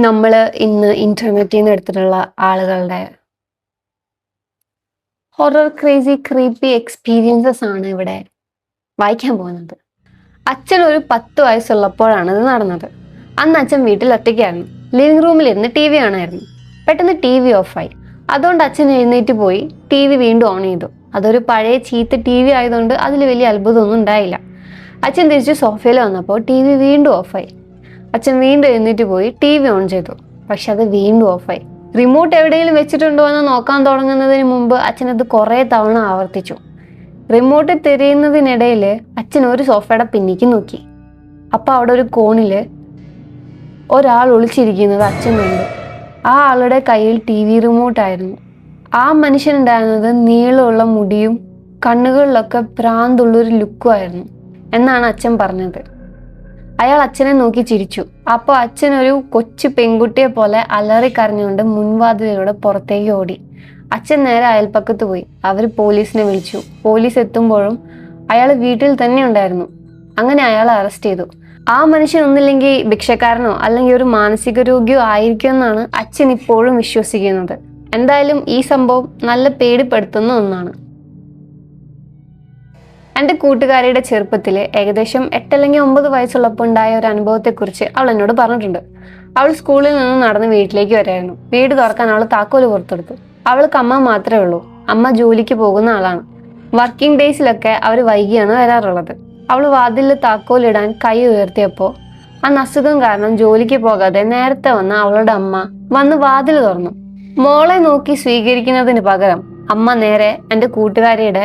നമ്മൾ ഇന്ന് ഇന്റർനെറ്റിൽ നിന്ന് എടുത്തിട്ടുള്ള ആളുകളുടെ ഹൊറർ ക്രേസി ക്രീപ്പി എക്സ്പീരിയൻസസ് ആണ് ഇവിടെ വായിക്കാൻ പോകുന്നത്. അച്ഛൻ ഒരു 10 വയസ്സുള്ളപ്പോഴാണ് ഇത് നടന്നത്. അന്ന് അച്ഛൻ വീട്ടിൽ ഒറ്റയ്ക്കായിരുന്നു. ലിവിംഗ് റൂമിൽ ഇരുന്ന് ടി വി കാണായിരുന്നു. പെട്ടെന്ന് ടി വി ഓഫായി. അതുകൊണ്ട് അച്ഛൻ എഴുന്നേറ്റ് പോയി ടി വി വീണ്ടും ഓൺ ചെയ്തു. അതൊരു പഴയ ചീത്ത ടി വി ആയതുകൊണ്ട് അതിൽ വലിയ അത്ഭുതമൊന്നും ഉണ്ടായില്ല. അച്ഛൻ തിരിച്ച് സോഫയിൽ വന്നപ്പോൾ ടി വി വീണ്ടും ഓഫായി. അച്ഛൻ വീണ്ടും എഴുന്നേറ്റ് പോയി ടി വി ഓൺ ചെയ്തു. പക്ഷെ അത് വീണ്ടും ഓഫായി. റിമോട്ട് എവിടെയെങ്കിലും വെച്ചിട്ടുണ്ടോ എന്ന് നോക്കാൻ തുടങ്ങുന്നതിന് മുമ്പ് അച്ഛൻ അത് കുറേ തവണ ആവർത്തിച്ചു. റിമോട്ട് തിരയുന്നതിനിടയിൽ അച്ഛൻ ഒരു സോഫയുടെ പിന്നിക്ക് നോക്കി. അപ്പോൾ അവിടെ ഒരു കോണില് ഒരാൾ ഒളിച്ചിരിക്കുന്നത് അച്ഛൻ കണ്ടു. ആ ആളുടെ കയ്യിൽ ടി വി റിമോട്ടായിരുന്നു. ആ മനുഷ്യനുണ്ടായിരുന്നത് നീളമുള്ള മുടിയും കണ്ണുകളിലൊക്കെ ഭ്രാന്തുള്ളൊരു ലുക്കുമായിരുന്നു എന്നാണ് അച്ഛൻ പറഞ്ഞത്. അയാൾ അച്ഛനെ നോക്കി ചിരിച്ചു. അപ്പോൾ അച്ഛൻ ഒരു കൊച്ചു പെൺകുട്ടിയെ പോലെ അലറിക്കരഞ്ഞുകൊണ്ട് മുൻവാതിലിലൂടെ പുറത്തേക്ക് ഓടി. അച്ഛൻ നേരെ അയൽപ്പക്കത്ത് പോയി. അവർ പോലീസിനെ വിളിച്ചു. പോലീസ് എത്തുമ്പോഴും അയാൾ വീട്ടിൽ തന്നെ ഉണ്ടായിരുന്നു. അങ്ങനെ അയാളെ അറസ്റ്റ് ചെയ്തു. ആ മനുഷ്യൻ ഒന്നില്ലെങ്കിൽ ഭിക്ഷക്കാരനോ അല്ലെങ്കിൽ ഒരു മാനസിക രോഗിയോ ആയിരിക്കുമെന്നാണ് അച്ഛൻ ഇപ്പോഴും വിശ്വസിക്കുന്നത്. എന്തായാലും ഈ സംഭവം നല്ല പേടിപ്പെടുത്തുന്ന ഒന്നാണ്. എൻ്റെ കൂട്ടുകാരിയുടെ ചെറുപ്പത്തിൽ ഏകദേശം 8 അല്ലെങ്കിൽ 9 വയസ്സുള്ളപ്പോൾ ഉണ്ടായ ഒരു അനുഭവത്തെക്കുറിച്ച് അവൾ എന്നോട് പറഞ്ഞിട്ടുണ്ട്. അവൾ സ്കൂളിൽ നിന്ന് നടന്ന് വീട്ടിലേക്ക് വരായിരുന്നു. വീട് തുറക്കാൻ അവൾ താക്കോല് പുറത്തെടുത്തു. അവൾക്ക് അമ്മ മാത്രമേ ഉള്ളൂ. അമ്മ ജോലിക്ക് പോകുന്ന ആളാണ്. വർക്കിംഗ് ഡേയ്സിലൊക്കെ അവർ വൈകിയാണ് വരാറുള്ളത്. അവൾ വാതിലിൽ താക്കോലിടാൻ കൈ ഉയർത്തിയപ്പോൾ അന്ന് അസുഖം കാരണം ജോലിക്ക് പോകാതെ നേരത്തെ വന്ന അവളുടെ അമ്മ വന്ന് വാതിൽ തുറന്നു. മോളെ നോക്കി സ്വീകരിക്കുന്നതിന് പകരം അമ്മ നേരെ എൻ്റെ കൂട്ടുകാരിയുടെ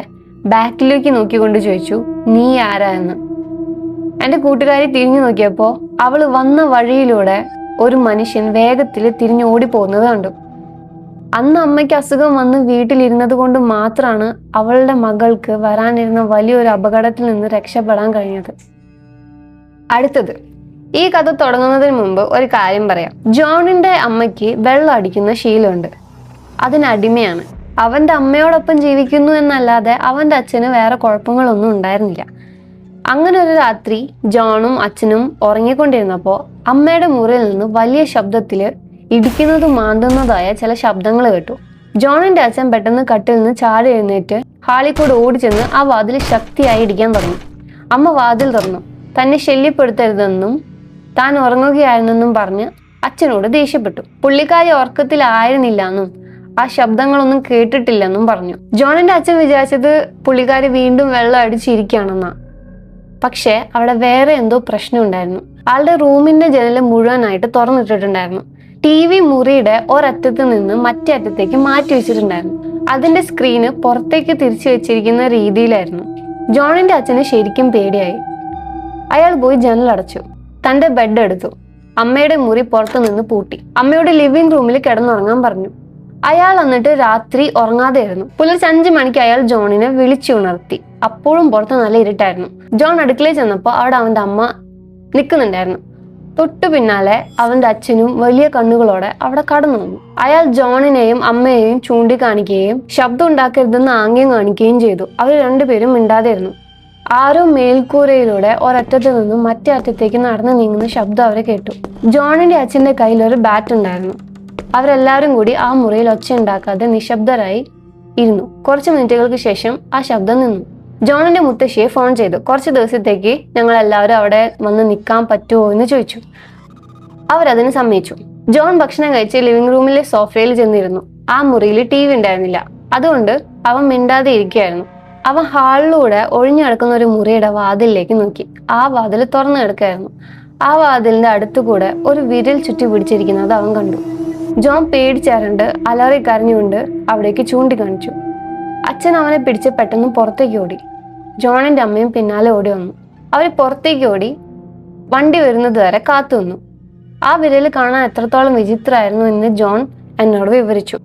ബാക്കിലേക്ക് നോക്കിക്കൊണ്ട് ചോദിച്ചു, നീ ആരാ എന്ന്. എൻ്റെ കൂട്ടുകാരി തിരിഞ്ഞു നോക്കിയപ്പോൾ അവൾ വന്ന വഴിയിലൂടെ ഒരു മനുഷ്യൻ വേഗത്തിൽ തിരിഞ്ഞോടി പോകുന്നത് കണ്ടു. അന്ന് അമ്മയ്ക്ക് അസുഖം വന്ന് വീട്ടിലിരുന്നത് കൊണ്ട് മാത്രമാണ് അവളുടെ മകൾക്ക് വരാനിരുന്ന വലിയൊരു അപകടത്തിൽ നിന്ന് രക്ഷപ്പെടാൻ കഴിഞ്ഞത്. അടുത്തത്, ഈ കഥ തുടങ്ങുന്നതിന് മുമ്പ് ഒരു കാര്യം പറയാം. ജോണിന്റെ അമ്മയ്ക്ക് വെള്ളം അടിക്കുന്ന ശീലമുണ്ട്. അതിനടിമയാണ്. അവൻ്റെ അമ്മയോടൊപ്പം ജീവിക്കുന്നു എന്നല്ലാതെ അവൻ്റെ അച്ഛന് വേറെ കുഴപ്പങ്ങളൊന്നും ഉണ്ടായിരുന്നില്ല. അങ്ങനെ ഒരു രാത്രി ജോണും അച്ഛനും ഉറങ്ങിക്കൊണ്ടിരുന്നപ്പോൾ അമ്മയുടെ മുറിയിൽ നിന്ന് വലിയ ശബ്ദത്തിൽ ഇടിക്കുന്നതും മാന്തുന്നതായ ചില ശബ്ദങ്ങൾ കേട്ടു. ജോണിന്റെ അച്ഛൻ പെട്ടെന്ന് കട്ടിൽ നിന്ന് ചാടി എഴുന്നേറ്റ് ഹാളിൽ കൂടെ ഓടിച്ചെന്ന് ആ വാതിൽ ശക്തിയായി ഇടിക്കാൻ തുടങ്ങി. അമ്മ വാതിൽ തുറന്നു. തന്നെ ശല്യപ്പെടുത്തരുതെന്നും താൻ ഉറങ്ങുകയായിരുന്നെന്നും പറഞ്ഞ് അച്ഛനോട് ദേഷ്യപ്പെട്ടു. പുള്ളിക്കാരി ഉറക്കത്തിലായിരുന്നില്ല എന്നും ആ ശബ്ദങ്ങളൊന്നും കേട്ടിട്ടില്ലെന്നും പറഞ്ഞു. ജോണിന്റെ അച്ഛൻ വിചാരിച്ചത് പുള്ളിക്കാരി വീണ്ടും വെള്ളം അടിച്ചിരിക്കുകയാണെന്നാ. പക്ഷെ അവിടെ വേറെ എന്തോ പ്രശ്നം ഉണ്ടായിരുന്നു. ആളുടെ റൂമിന്റെ ജനല് മുഴുവനായിട്ട് തുറന്നിട്ടിട്ടുണ്ടായിരുന്നു. ടി വി മുറിയുടെ ഒരറ്റത്ത് നിന്ന് മറ്റേ അറ്റത്തേക്ക് മാറ്റി വെച്ചിട്ടുണ്ടായിരുന്നു. അതിന്റെ സ്ക്രീന് പുറത്തേക്ക് തിരിച്ചു വെച്ചിരിക്കുന്ന രീതിയിലായിരുന്നു. ജോണിന്റെ അച്ഛന് ശരിക്കും പേടിയായി. അയാൾ പോയി ജനലടച്ചു. തന്റെ ബെഡ് എടുത്തു. അമ്മയുടെ മുറി പുറത്തു നിന്ന് പൂട്ടി. അമ്മയുടെ ലിവിംഗ് റൂമിൽ കിടന്നുറങ്ങാൻ പറഞ്ഞു. അയാൾ എന്നിട്ട് രാത്രി ഉറങ്ങാതെയായിരുന്നു. പുലർച്ചെ 5 മണിക്ക് അയാൾ ജോണിനെ വിളിച്ചുണർത്തി. അപ്പോഴും പുറത്ത് നല്ല ഇരുട്ടായിരുന്നു. ജോൺ അടുക്കളയിൽ ചെന്നപ്പോൾ അവിടെ അവന്റെ അമ്മ നിൽക്കുന്നുണ്ടായിരുന്നു. തൊട്ടു പിന്നാലെ അവന്റെ അച്ഛനും വലിയ കണ്ണുകളോടെ അവിടെ കടന്നു വന്നു. അയാൾ ജോണിനെയും അമ്മയെയും ചൂണ്ടിക്കാണിക്കുകയും ശബ്ദം ഉണ്ടാക്കരുതെന്ന് ആംഗ്യം കാണിക്കുകയും ചെയ്തു. അവർ രണ്ടുപേരും മിണ്ടാതെയിരുന്നു. ആരോ മേൽക്കൂരയിലൂടെ ഒരറ്റത്ത് നിന്നും മറ്റേ അറ്റത്തേക്ക് നടന്നു നീങ്ങുന്ന ശബ്ദം അവരെ കേട്ടു. ജോണിന്റെ അച്ഛന്റെ കയ്യിൽ ഒരു ബാറ്റ് ഉണ്ടായിരുന്നു. അവരെല്ലാവരും കൂടി ആ മുറിയിൽ ഒച്ച ഉണ്ടാക്കാതെ നിശബ്ദരായി ഇരുന്നു. കുറച്ച് മിനിറ്റുകൾക്ക് ശേഷം ആ ശബ്ദം നിന്നു. ജോണിന്റെ മുത്തശ്ശിയെ ഫോൺ ചെയ്തു. കുറച്ച് ദിവസത്തേക്ക് ഞങ്ങൾ എല്ലാവരും അവിടെ വന്ന് നിൽക്കാൻ പറ്റുമോ എന്ന് ചോദിച്ചു. അവരതിന് സമ്മതിച്ചു. ജോൺ ഭക്ഷണം കഴിച്ച് ലിവിംഗ് റൂമിലെ സോഫയിൽ ചെന്നിരുന്നു. ആ മുറിയിൽ ടി വി ഉണ്ടായിരുന്നില്ല. അതുകൊണ്ട് അവൻ മിണ്ടാതെ ഇരിക്കുകയായിരുന്നു. അവൻ ഹാളിലൂടെ ഒഴിഞ്ഞു കിടക്കുന്ന ഒരു മുറിയുടെ വാതിലിലേക്ക് നോക്കി. ആ വാതിൽ തുറന്നു കിടക്കുകയായിരുന്നു. ആ വാതിലിന്റെ അടുത്തുകൂടെ ഒരു വിരൽ ചുറ്റി പിടിച്ചിരിക്കുന്നത് അവൻ കണ്ടു. ജോൺ പേടിച്ചേറണ്ട് അലറി കരഞ്ഞുകൊണ്ട് അവിടേക്ക് ചൂണ്ടിക്കാണിച്ചു. അച്ഛൻ അവനെ പിടിച്ച് പെട്ടെന്ന് പുറത്തേക്ക് ഓടി. ജോണിന്റെ അമ്മയും പിന്നാലെ ഓടി വന്നു. അവർ പുറത്തേക്ക് ഓടി വണ്ടി വരുന്നത് വരെ കാത്തു നിന്നു. ആ വിരൽ കാണാൻ എത്രത്തോളം വിചിത്രമായിരുന്നു എന്ന് ജോൺ എന്നോട് വിവരിച്ചു.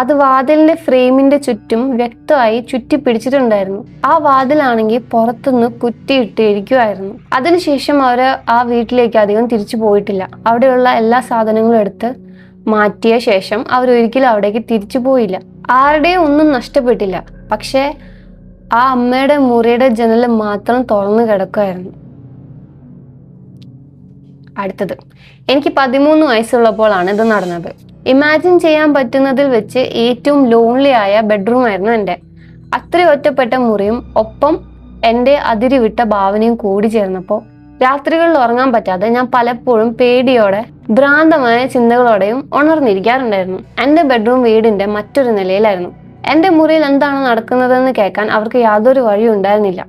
അത് വാതിലിന്റെ ഫ്രെയിമിന്റെ ചുറ്റും വ്യക്തമായി ചുറ്റി പിടിച്ചിട്ടുണ്ടായിരുന്നു. ആ വാതിലാണെങ്കിൽ പുറത്തുനിന്ന് കുറ്റിയിട്ട് ഇരിക്കുമായിരുന്നു. അതിനുശേഷം അവര് ആ വീട്ടിലേക്ക് അധികം തിരിച്ചു പോയിട്ടില്ല. അവിടെയുള്ള എല്ലാ സാധനങ്ങളും എടുത്ത് മാറ്റിയ ശേഷം അവരൊരിക്കലും അവിടേക്ക് തിരിച്ചു പോയില്ല. ആരുടെയും ഒന്നും നഷ്ടപ്പെട്ടില്ല. പക്ഷെ ആ അമ്മയുടെ മുറിയുടെ ജനല് മാത്രം തുറന്നു കിടക്കുമായിരുന്നു. അടുത്തത്, എനിക്ക് 13 വയസ്സുള്ളപ്പോഴാണ് ഇത് നടന്നത്. ഇമാജിൻ ചെയ്യാൻ പറ്റുന്നതിൽ വെച്ച് ഏറ്റവും ലോൺലി ആയ ബെഡ്റൂം ആയിരുന്നു എൻ്റെ. അത്രയും ഒറ്റപ്പെട്ട മുറിയും ഒപ്പം എൻ്റെ അതിരുവിട്ട ഭാവനയും കൂടി ചേർന്നപ്പോൾ രാത്രികളിൽ ഉറങ്ങാൻ പറ്റാതെ ഞാൻ പലപ്പോഴും പേടിയോടെ ഭ്രാന്തമായ ചിന്തകളോടെയും ഉണർന്നിരിക്കാറുണ്ടായിരുന്നു. എൻ്റെ ബെഡ്റൂം വീടിന്റെ മറ്റൊരു നിലയിലായിരുന്നു. എൻ്റെ മുറിയിൽ എന്താണ് നടക്കുന്നതെന്ന് കേൾക്കാൻ അവർക്ക് യാതൊരു വഴിയും ഉണ്ടായിരുന്നില്ല.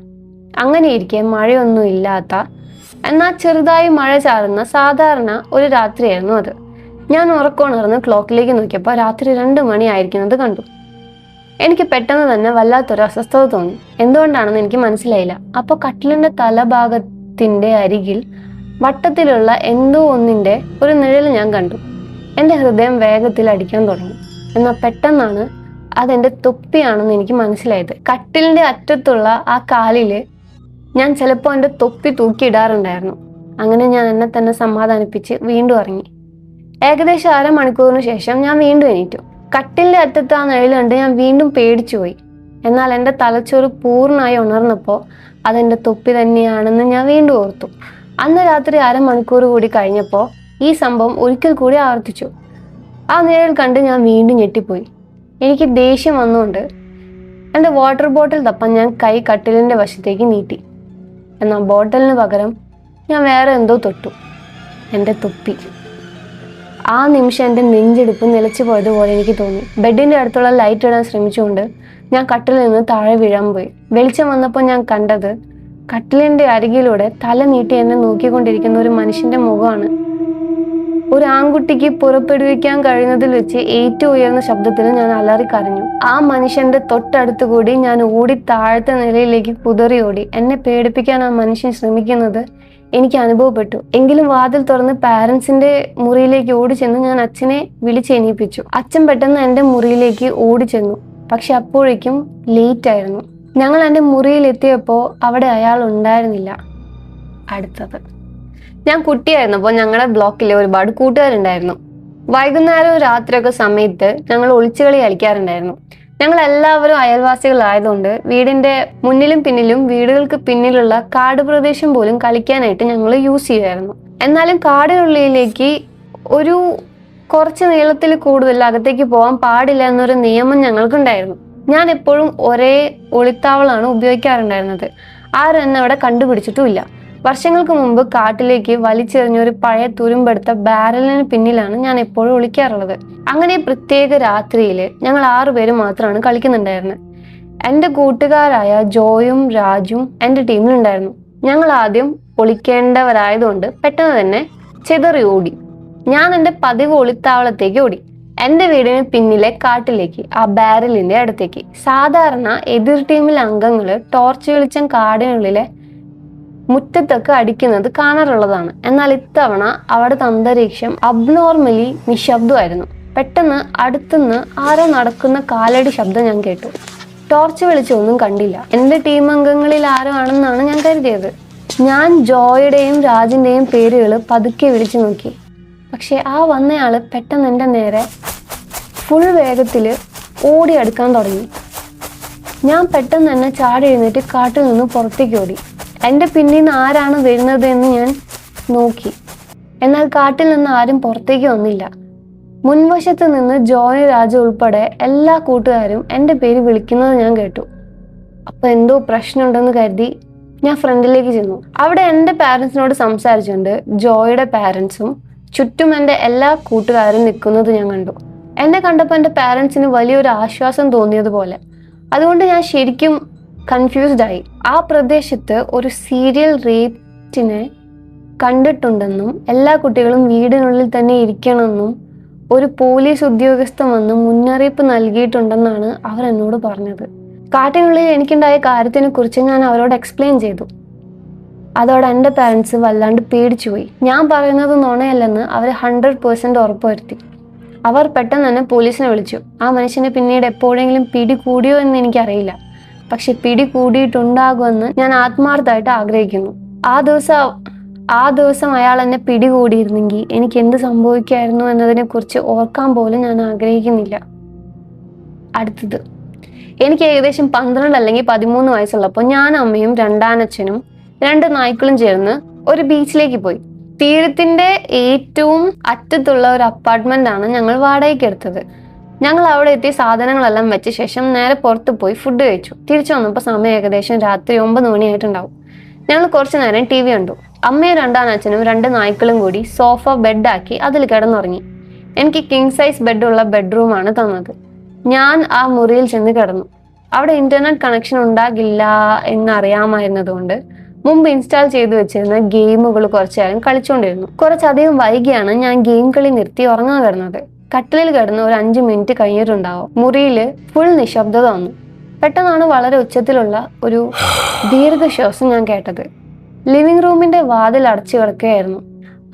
അങ്ങനെയിരിക്കെ മഴയൊന്നും ഇല്ലാത്ത, എന്നാൽ ചെറുതായി മഴ ചാറുന്ന സാധാരണ ഒരു രാത്രിയായിരുന്നു അത്. ഞാൻ ഉറക്കമുണർന്ന് ക്ലോക്കിലേക്ക് നോക്കിയപ്പോൾ രാത്രി 2 മണി ആയിരിക്കുന്നത് കണ്ടു. എനിക്ക് പെട്ടെന്ന് തന്നെ വല്ലാത്തൊരു അസ്വസ്ഥത തോന്നി. എന്തുകൊണ്ടാണെന്ന് എനിക്ക് മനസ്സിലായില്ല. അപ്പോൾ കട്ടിലിന്റെ തലഭാഗത്തിന്റെ അരികിൽ വട്ടത്തിലുള്ള എന്തോ ഒന്നിന്റെ ഒരു നിഴൽ ഞാൻ കണ്ടു. എൻ്റെ ഹൃദയം വേഗത്തിൽ അടിക്കാൻ തുടങ്ങി. എന്നാൽ പെട്ടെന്നാണ് അതെന്റെ തൊപ്പിയാണെന്ന് എനിക്ക് മനസ്സിലായത്. കട്ടിലിന്റെ അറ്റത്തുള്ള ആ കാലില് ഞാൻ ചിലപ്പോൾ എൻ്റെ തൊപ്പി തൂക്കിയിടാറുണ്ടായിരുന്നു. അങ്ങനെ ഞാൻ എന്നെ തന്നെ സമാധാനിപ്പിച്ച് വീണ്ടും ഇറങ്ങി. ഏകദേശം 1/2 മണിക്കൂറിന് ശേഷം ഞാൻ വീണ്ടും എണീറ്റു. കട്ടിലിന്റെ അറ്റത്ത് ആ നിഴൽ കണ്ട് ഞാൻ വീണ്ടും പേടിച്ചുപോയി. എന്നാൽ എൻ്റെ തലച്ചോറ് പൂർണ്ണമായി ഉണർന്നപ്പോൾ അതെന്റെ തൊപ്പി തന്നെയാണെന്ന് ഞാൻ വീണ്ടും ഓർത്തു. അന്ന് രാത്രി 1/2 മണിക്കൂർ കൂടി കഴിഞ്ഞപ്പോൾ ഈ സംഭവം ഒരിക്കൽ കൂടി ആവർത്തിച്ചു. ആ നിഴൽ കണ്ട് ഞാൻ വീണ്ടും ഞെട്ടിപ്പോയി. എനിക്ക് ദേഷ്യം വന്നുകൊണ്ട് എൻ്റെ വാട്ടർ ബോട്ടിൽ തപ്പാൻ ഞാൻ കൈ കട്ടിലിൻ്റെ വശത്തേക്ക് നീട്ടി. എന്നാൽ ബോട്ടലിന് പകരം ഞാൻ വേറെ എന്തോ തൊട്ടു, എൻ്റെ തൊപ്പി. ആ നിമിഷം എൻ്റെ നെഞ്ചെടുപ്പ് നിലച്ചു പോയതുപോലെ എനിക്ക് തോന്നി. ബെഡിൻ്റെ അടുത്തുള്ള ലൈറ്റ് ഇടാൻ ശ്രമിച്ചുകൊണ്ട് ഞാൻ കട്ടിലിൽ നിന്ന് താഴെ വീഴാൻ പോയി. വെളിച്ചം വന്നപ്പോൾ ഞാൻ കണ്ടത് കട്ടിലിൻ്റെ അരികിലൂടെ തല നീട്ടി എന്നെ നോക്കിക്കൊണ്ടിരിക്കുന്ന ഒരു മനുഷ്യൻ്റെ മുഖമാണ്. ഒരു ആൺകുട്ടിക്ക് പുറപ്പെടുവിക്കാൻ കഴിയുന്നതിൽ വെച്ച് ഏറ്റവും ഉയർന്ന ശബ്ദത്തിൽ ഞാൻ അലറിക്കരഞ്ഞു. ആ മനുഷ്യന്റെ തൊട്ടടുത്ത് കൂടി ഞാൻ ഓടി താഴത്തെ നിലയിലേക്ക് കുതറി ഓടി. എന്നെ പേടിപ്പിക്കാൻ ആ മനുഷ്യൻ ശ്രമിക്കുന്നത് എനിക്ക് അനുഭവപ്പെട്ടു. എങ്കിലും വാതിൽ തുറന്ന് പാരന്റ്സിന്റെ മുറിയിലേക്ക് ഓടി ചെന്ന് ഞാൻ അച്ഛനെ വിളിച്ചെണീപ്പിച്ചു. അച്ഛൻ പെട്ടെന്ന് എൻ്റെ മുറിയിലേക്ക് ഓടി ചെന്നു. പക്ഷെ അപ്പോഴേക്കും ലേറ്റ് ആയിരുന്നു. ഞങ്ങൾ എൻ്റെ മുറിയിൽ എത്തിയപ്പോൾ അവിടെ അയാൾ ഉണ്ടായിരുന്നില്ല. അടുത്തത്, ഞാൻ കുട്ടിയായിരുന്നപ്പോൾ ഞങ്ങളുടെ ബ്ലോക്കിൽ ഒരുപാട് കൂട്ടുകാരുണ്ടായിരുന്നു. വൈകുന്നേരവും രാത്രിയൊക്കെ സമയത്ത് ഞങ്ങൾ ഒളിച്ചുകളി കളിക്കാറുണ്ടായിരുന്നു. ഞങ്ങൾ എല്ലാവരും അയൽവാസികളായതുകൊണ്ട് വീടിന്റെ മുന്നിലും പിന്നിലും വീടുകൾക്ക് പിന്നിലുള്ള കാട് പ്രദേശം പോലും കളിക്കാനായിട്ട് ഞങ്ങൾ യൂസ് ചെയ്യുമായിരുന്നു. എന്നാലും കാടിനുള്ളിലേക്ക് ഒരു കുറച്ച് നീളത്തിൽ കൂടുതൽ അകത്തേക്ക് പോകാൻ പാടില്ല എന്നൊരു നിയമം ഞങ്ങൾക്കുണ്ടായിരുന്നു. ഞാൻ എപ്പോഴും ഒരേ ഒളിത്താവളാണ് ഉപയോഗിക്കാറുണ്ടായിരുന്നത്. ആരും എന്നെ അവിടെ കണ്ടുപിടിച്ചിട്ടുമില്ല. വർഷങ്ങൾക്ക് മുമ്പ് കാട്ടിലേക്ക് വലിച്ചെറിഞ്ഞൊരു പഴയ തുരുമ്പെടുത്ത ബാരലിന് പിന്നിലാണ് ഞാൻ എപ്പോഴും ഒളിക്കാറുള്ളത്. അങ്ങനെ പ്രത്യേക രാത്രിയിൽ ഞങ്ങൾ 6 പേര് മാത്രമാണ് കളിക്കുന്നുണ്ടായിരുന്നത്. എൻ്റെ കൂട്ടുകാരായ ജോയും രാജും എൻ്റെ ടീമിലുണ്ടായിരുന്നു. ഞങ്ങൾ ആദ്യം ഒളിക്കേണ്ടവരായതുകൊണ്ട് പെട്ടെന്ന് തന്നെ ചിതറി ഓടി. ഞാൻ എൻ്റെ പതിവ് ഒളിത്താവളത്തേക്ക് ഓടി. എൻ്റെ വീടിന് പിന്നിലെ കാട്ടിലേക്ക്, ആ ബാരലിന്റെ അടുത്തേക്ക്. സാധാരണ എതിർ ടീമിലെ അംഗങ്ങൾ ടോർച്ച് വെളിച്ചം കാടിനുള്ളിലെ മുറ്റത്തൊക്കെ അടിക്കുന്നത് കാണാറുള്ളതാണ്. എന്നാൽ ഇത്തവണ അവിടുത്തെ അന്തരീക്ഷം അബ്നോർമലി നിശബ്ദമായിരുന്നു. പെട്ടെന്ന് അടുത്തുനിന്ന് ആരോ നടക്കുന്ന കാലടി ശബ്ദം ഞാൻ കേട്ടു. ടോർച്ച് വെളിച്ചമൊന്നും കണ്ടില്ല. എൻ്റെ ടീം അംഗങ്ങളിൽ ആരോ ആണെന്നാണ് ഞാൻ കരുതിയത്. ഞാൻ ജോയുടെയും രാജിന്റെയും പേരുകൾ പതുക്കെ വിളിച്ചു നോക്കി. പക്ഷെ ആ വന്നയാള് പെട്ടെന്ന് എൻ്റെ നേരെ ഫുൾ വേഗത്തിൽ ഓടി അടുക്കാൻ തുടങ്ങി. ഞാൻ പെട്ടെന്ന് തന്നെ ചാടി എഴുന്നേറ്റ് കാട്ടിൽ നിന്ന് പുറത്തേക്ക് ഓടി. എൻ്റെ പിന്നിൽ നിന്ന് ആരാണ് വരുന്നത് എന്ന് ഞാൻ നോക്കി. എന്നാൽ കാട്ടിൽ നിന്ന് ആരും പുറത്തേക്ക് വന്നില്ല. മുൻവശത്ത് നിന്ന് ജോയ് രാജു ഉൾപ്പെടെ എല്ലാ കൂട്ടുകാരും എൻ്റെ പേര് വിളിക്കുന്നത് ഞാൻ കേട്ടു. അപ്പൊ എന്തോ പ്രശ്നമുണ്ടെന്ന് കരുതി ഞാൻ ഫ്രണ്ടിലേക്ക് ചെന്നു. അവിടെ എൻ്റെ പാരൻസിനോട് സംസാരിച്ചുകൊണ്ട് ജോയുടെ പാരൻസും ചുറ്റും എൻ്റെ എല്ലാ കൂട്ടുകാരും നിൽക്കുന്നത് ഞാൻ കണ്ടു. എന്നെ കണ്ടപ്പോൾ എൻ്റെ പാരൻസിന് വലിയൊരു ആശ്വാസം തോന്നിയതുപോലെ. അതുകൊണ്ട് ഞാൻ ശരിക്കും കൺഫ്യൂസ്ഡ് ആയി. ആ പ്രദേശത്ത് ഒരു സീരിയൽ റേപ്പിനെ കണ്ടിട്ടുണ്ടെന്നും എല്ലാ കുട്ടികളും വീടിനുള്ളിൽ തന്നെ ഇരിക്കണമെന്നും ഒരു പോലീസ് ഉദ്യോഗസ്ഥൻ വന്ന് മുന്നറിയിപ്പ് നൽകിയിട്ടുണ്ടെന്നാണ് അവർ എന്നോട് പറഞ്ഞത്. കാട്ടിനുള്ളിൽ എനിക്കുണ്ടായ കാര്യത്തിനെ കുറിച്ച് ഞാൻ അവരോട് എക്സ്പ്ലെയിൻ ചെയ്തു. അതോടെ എൻ്റെ പാരൻസ് വല്ലാണ്ട് പേടിച്ചുപോയി. ഞാൻ പറയുന്നത് നുണയല്ലെന്ന് അവർ 100% ഉറപ്പുവരുത്തി. അവർ പെട്ടെന്ന് തന്നെ പോലീസിനെ വിളിച്ചു. ആ മനുഷ്യനെ പിന്നീട് എപ്പോഴെങ്കിലും പിടികൂടിയോ എന്ന് എനിക്കറിയില്ല. പക്ഷെ പിടികൂടിയിട്ടുണ്ടാകുമെന്ന് ഞാൻ ആത്മാർത്ഥമായിട്ട് ആഗ്രഹിക്കുന്നു. ആ ദിവസം അയാൾ എന്നെ പിടികൂടിയിരുന്നെങ്കിൽ എനിക്ക് എന്ത് സംഭവിക്കായിരുന്നു എന്നതിനെ കുറിച്ച് ഓർക്കാൻ പോലും ഞാൻ ആഗ്രഹിക്കുന്നില്ല. അടുത്തത്, എനിക്ക് ഏകദേശം 12 അല്ലെങ്കിൽ 13 വയസ്സുള്ളപ്പോൾ ഞാൻ അമ്മയും 2 ആനച്ഛനും 2 നായ്ക്കളും ചേർന്ന് ഒരു ബീച്ചിലേക്ക് പോയി. തീരത്തിന്റെ ഏറ്റവും അറ്റത്തുള്ള ഒരു അപ്പാർട്ട്മെന്റ് ആണ് ഞങ്ങൾ വാടകയ്ക്ക് എടുത്തത്. ഞങ്ങൾ അവിടെ എത്തി സാധനങ്ങളെല്ലാം വെച്ച ശേഷം നേരെ പുറത്ത് പോയി ഫുഡ് കഴിച്ചു. തിരിച്ചു വന്നപ്പോൾ സമയം ഏകദേശം രാത്രി 9 മണിയായിട്ടുണ്ടാവും. ഞങ്ങൾ കുറച്ചു നേരം TV കണ്ടു. അമ്മയും രണ്ടാനച്ഛനും 2 നായ്ക്കളും കൂടി സോഫ ബെഡാക്കി അതിൽ കിടന്നുറങ്ങി. എനിക്ക് കിങ് സൈസ് ബെഡുള്ള ബെഡ്റൂമാണ് തന്നത്. ഞാൻ ആ മുറിയിൽ ചെന്ന് കിടന്നു. അവിടെ ഇന്റർനെറ്റ് കണക്ഷൻ ഉണ്ടാകില്ല എന്നറിയാമായിരുന്നതുകൊണ്ട് മുമ്പ് ഇൻസ്റ്റാൾ ചെയ്തു വെച്ചിരുന്ന ഗെയിമുകൾ കുറച്ചു നേരം കളിച്ചുകൊണ്ടിരുന്നു. കുറച്ചധികം വൈകിയാണ് ഞാൻ ഗെയിം കളി നിർത്തി ഉറങ്ങാൻ കിടന്നത്. കട്ടിലിൽ കിടന്ന് ഒരു 5 മിനിറ്റ് കഴിഞ്ഞിട്ടുണ്ടാവും. മുറിയില് ഫുൾ നിശബ്ദത വന്നു. പെട്ടെന്നാണ് വളരെ ഉച്ചത്തിലുള്ള ഒരു ദീർഘശ്വാസം ഞാൻ കേട്ടത്. ലിവിംഗ് റൂമിന്റെ വാതിൽ അടച്ചു കിടക്കുകയായിരുന്നു.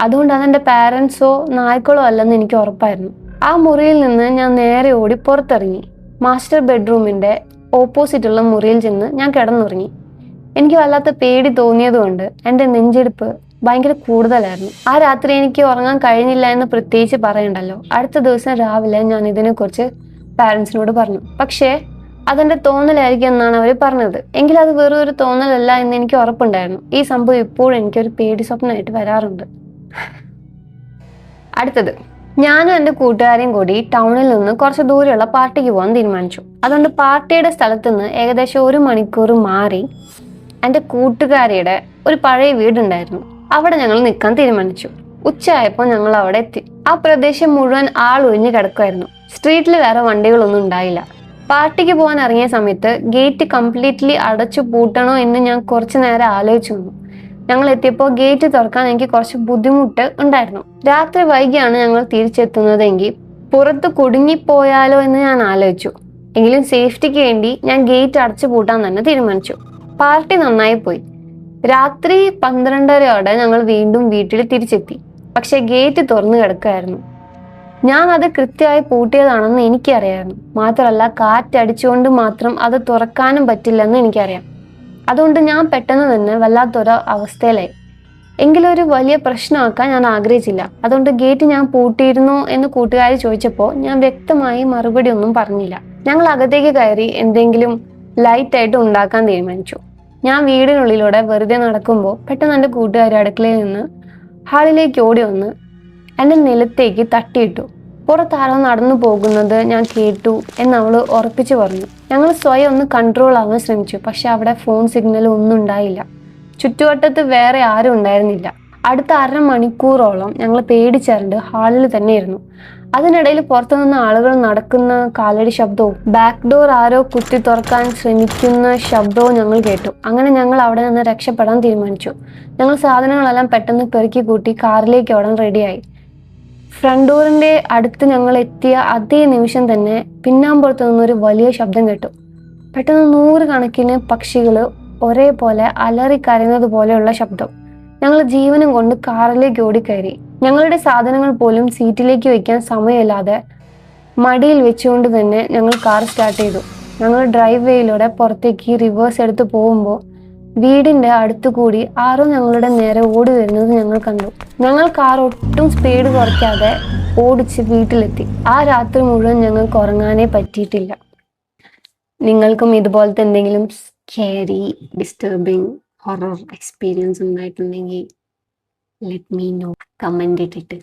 അതുകൊണ്ട് അതെന്റെ പാരൻസോ നായ്ക്കളോ അല്ലെന്ന് എനിക്ക് ഉറപ്പായിരുന്നു. ആ മുറിയിൽ നിന്ന് ഞാൻ നേരെ ഓടി പുറത്തിറങ്ങി. മാസ്റ്റർ ബെഡ്റൂമിന്റെ ഓപ്പോസിറ്റുള്ള മുറിയിൽ ചെന്ന് ഞാൻ കിടന്നുറങ്ങി. എനിക്ക് വല്ലാത്ത പേടി തോന്നിയതുകൊണ്ട് എൻ്റെ നെഞ്ചെടുപ്പ് ഭയങ്കര കൂടുതലായിരുന്നു. ആ രാത്രി എനിക്ക് ഉറങ്ങാൻ കഴിഞ്ഞില്ല എന്ന് പ്രത്യേകിച്ച് പറയണ്ടല്ലോ. അടുത്ത ദിവസം രാവിലെ ഞാൻ ഇതിനെക്കുറിച്ച് പാരൻസിനോട് പറഞ്ഞു. പക്ഷേ അതെന്റെ തോന്നലായിരിക്കും എന്നാണ് അവർ പറഞ്ഞത്. എങ്കിലും അത് വെറും ഒരു തോന്നലല്ല എന്ന് എനിക്ക് ഉറപ്പുണ്ടായിരുന്നു. ഈ സംഭവം ഇപ്പോഴും എനിക്കൊരു പേടി സ്വപ്നമായിട്ട് വരാറുണ്ട്. അടുത്തത്, ഞാനും എൻ്റെ കൂട്ടുകാരെയും കൂടി ടൗണിൽ നിന്ന് കുറച്ച് ദൂരെയുള്ള പാർട്ടിക്ക് പോകാൻ തീരുമാനിച്ചു. അതുകൊണ്ട് പാർട്ടിയുടെ സ്ഥലത്ത് നിന്ന് ഏകദേശം 1 മണിക്കൂർ മാറി എൻ്റെ കൂട്ടുകാരിയുടെ ഒരു പഴയ വീടുണ്ടായിരുന്നു. അവിടെ ഞങ്ങൾ നിൽക്കാൻ തീരുമാനിച്ചു. ഉച്ചയായപ്പോൾ ഞങ്ങൾ അവിടെ എത്തി. ആ പ്രദേശം മുഴുവൻ ആളൊഴിഞ്ഞ് കിടക്കുമായിരുന്നു. സ്ട്രീറ്റിൽ വേറെ വണ്ടികളൊന്നും ഉണ്ടായില്ല. പാർട്ടിക്ക് പോകാൻ ഇറങ്ങിയ സമയത്ത് ഗേറ്റ് കംപ്ലീറ്റ്ലി അടച്ചു പൂട്ടണോ എന്ന് ഞാൻ കുറച്ചു നേരം ആലോചിച്ചു വന്നു. ഞങ്ങൾ എത്തിയപ്പോൾ ഗേറ്റ് തുറക്കാൻ എനിക്ക് കുറച്ച് ബുദ്ധിമുട്ട് ഉണ്ടായിരുന്നു. രാത്രി വൈകിയാണ് ഞങ്ങൾ തിരിച്ചെത്തുന്നതെങ്കിൽ പുറത്ത് കുടുങ്ങിപ്പോയാലോ എന്ന് ഞാൻ ആലോചിച്ചു. എങ്കിലും സേഫ്റ്റിക്ക് വേണ്ടി ഞാൻ ഗേറ്റ് അടച്ചു പൂട്ടാൻ തന്നെ തീരുമാനിച്ചു. പാർട്ടി നന്നായി പോയി. രാത്രി 12:30 ഞങ്ങൾ വീണ്ടും വീട്ടിൽ തിരിച്ചെത്തി. പക്ഷെ ഗേറ്റ് തുറന്നു കിടക്കുകയായിരുന്നു. ഞാൻ അത് കൃത്യമായി പൂട്ടിയതാണെന്ന് എനിക്കറിയായിരുന്നു. മാത്രമല്ല കാറ്റടിച്ചുകൊണ്ട് മാത്രം അത് തുറക്കാനും പറ്റില്ലെന്ന് എനിക്കറിയാം. അതുകൊണ്ട് ഞാൻ പെട്ടെന്ന് തന്നെ വല്ലാത്തൊരു അവസ്ഥയിലായി. എങ്കിലും ഒരു വലിയ പ്രശ്നമാക്കാൻ ഞാൻ ആഗ്രഹിച്ചില്ല. അതുകൊണ്ട് ഗേറ്റ് ഞാൻ പൂട്ടിയിരുന്നോ എന്ന് കൂട്ടുകാർ ചോദിച്ചപ്പോൾ ഞാൻ വ്യക്തമായി മറുപടി ഒന്നും പറഞ്ഞില്ല. ഞങ്ങൾ അകത്തേക്ക് കയറി എന്തെങ്കിലും ലൈറ്റായിട്ട് ഉണ്ടാക്കാൻ തീരുമാനിച്ചു. ഞാൻ വീടിനുള്ളിലൂടെ വെറുതെ നടക്കുമ്പോൾ പെട്ടെന്ന് എൻ്റെ കൂട്ടുകാർ അടുക്കളയിൽ നിന്ന് ഹാളിലേക്ക് ഓടി വന്ന് എൻ്റെ നിലത്തേക്ക് തട്ടിയിട്ടു. പുറത്താരോ നടന്നു പോകുന്നത് ഞാൻ കേട്ടു എന്ന് അവൾ ഉറപ്പിച്ചു പറഞ്ഞു. ഞങ്ങൾ സ്വയം ഒന്ന് കൺട്രോൾ ആവാൻ ശ്രമിച്ചു. പക്ഷെ അവിടെ ഫോൺ സിഗ്നൽ ഒന്നും ഉണ്ടായില്ല. ചുറ്റുവട്ടത്ത് വേറെ ആരും ഉണ്ടായിരുന്നില്ല. അടുത്ത 1/2 മണിക്കൂറോളം ഞങ്ങൾ പേടിച്ചറിഞ്ഞ് ഹാളിൽ തന്നെയായിരുന്നു. അതിനിടയിൽ പുറത്തുനിന്ന് ആളുകൾ നടക്കുന്ന കാലടി ശബ്ദവും ബാക്ക് ഡോർ ആരോ കുത്തി തുറക്കാൻ ശ്രമിക്കുന്ന ശബ്ദവും ഞങ്ങൾ കേട്ടു. അങ്ങനെ ഞങ്ങൾ അവിടെ നിന്ന് രക്ഷപ്പെടാൻ തീരുമാനിച്ചു. ഞങ്ങൾ സാധനങ്ങളെല്ലാം പെട്ടെന്ന് പെറുക്കി കൂട്ടി കാറിലേക്ക് ഓടാൻ റെഡിയായി. ഫ്രണ്ട് ഡോറിന്റെ അടുത്ത് ഞങ്ങൾ എത്തിയ അതേ നിമിഷം തന്നെ പിന്നാമ്പുറത്ത് നിന്നൊരു വലിയ ശബ്ദം കേട്ടു. പെട്ടെന്ന് 100 കണക്കിന് പക്ഷികൾ ഒരേപോലെ അലറിക്കരയുന്നത് പോലെയുള്ള ശബ്ദം. ഞങ്ങൾ ജീവനും കൊണ്ട് കാറിലേക്ക് ഓടിക്കയറി. ഞങ്ങളുടെ സാധനങ്ങൾ പോലും സീറ്റിലേക്ക് വെക്കാൻ സമയമില്ലാതെ മടിയിൽ വെച്ചുകൊണ്ട് തന്നെ ഞങ്ങൾ കാർ സ്റ്റാർട്ട് ചെയ്തു. ഞങ്ങൾ ഡ്രൈവ് വേയിലൂടെ പുറത്തേക്ക് റിവേഴ്സ് എടുത്ത് പോകുമ്പോൾ വീടിന്റെ അടുത്തു കൂടി ആരോ ഞങ്ങളുടെ നേരെ ഓടി വരുന്നത് ഞങ്ങൾ കണ്ടു. ഞങ്ങൾ കാർ ഒട്ടും സ്പീഡ് കുറയ്ക്കാതെ ഓടിച്ച് വീട്ടിലെത്തി. ആ രാത്രി മുഴുവൻ ഞങ്ങൾക്ക് ഉറങ്ങാനേ പറ്റിയിട്ടില്ല. നിങ്ങൾക്കും ഇതുപോലത്തെ എന്തെങ്കിലും സ്കേറി, ഡിസ്റ്റർബിങ്, ഹൊറർ എക്സ്പീരിയൻസ് ഉണ്ടായിട്ടുണ്ടെങ്കിൽ ലെറ്റ് മീ നോ. കമന്റ് ഇട്ടിട്ട്